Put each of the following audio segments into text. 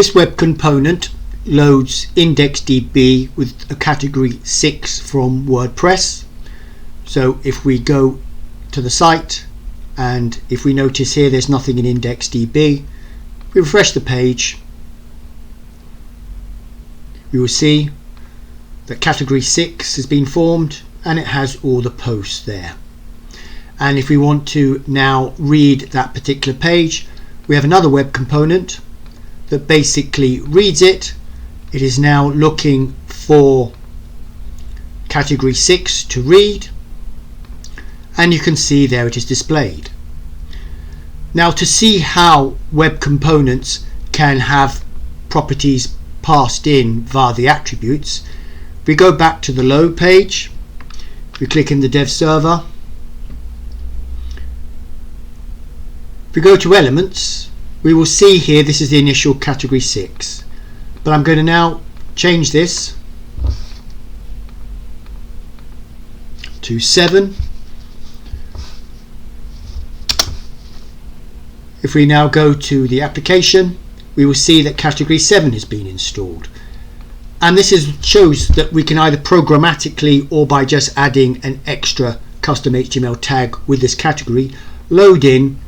This web component loads IndexedDB with a category 6 from WordPress. So if we go to the site and if we notice here there's nothing in IndexedDB, we refresh the page, you will see that category 6 has been formed and it has all the posts there. And if we want to now read that particular page, we have another web component that basically reads it. It is now looking for category 6 to read, and you can see there it is displayed. Now, to see how web components can have properties passed in via the attributes, we go back to the load page, we click in the dev server, if we go to elements, we will see here this is the initial category 6, but I'm going to now change this to 7. If we now go to the application, we will see that category 7 has been installed, and this shows that we can either programmatically or by just adding an extra custom HTML tag with this category load in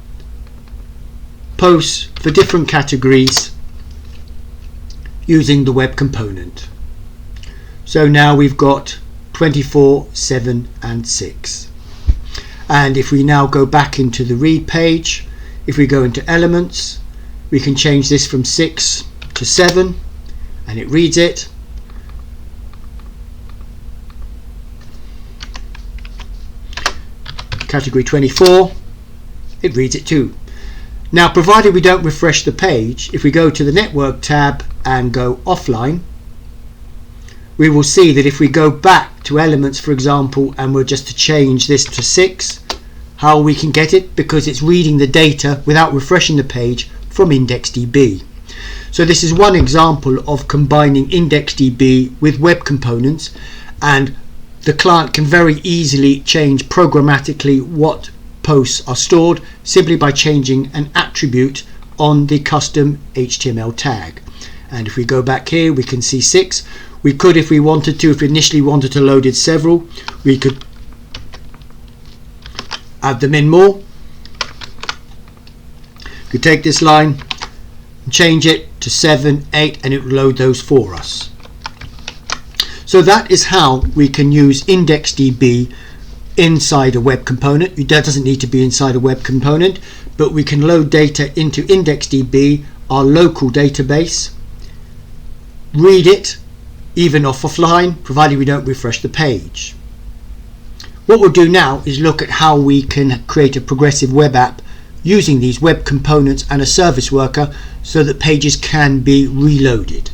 posts for different categories using the web component. So now we've got 24, 7 and 6. And if we now go back into the read page, if we go into elements, we can change this from 6 to 7 and it reads it. Category 24, it reads it too. Now, provided we don't refresh the page, if we go to the network tab and go offline, we will see that if we go back to elements, for example, and we're just to change this to 6, how we can get it, because it's reading the data without refreshing the page from IndexedDB. So this is one example of combining IndexedDB with web components, and the client can very easily change programmatically what posts are stored simply by changing an attribute on the custom HTML tag. And if we go back here, we can see 6. We could, if we wanted to, if we initially wanted to load it several, we could add them in more. We could take this line and change it to 7, 8, and it will load those for us. So that is how we can use IndexedDB inside a web component. That doesn't need to be inside a web component, but we can load data into IndexedDB, our local database, read it even offline, provided we don't refresh the page. What we'll do now is look at how we can create a progressive web app using these web components and a service worker so that pages can be reloaded.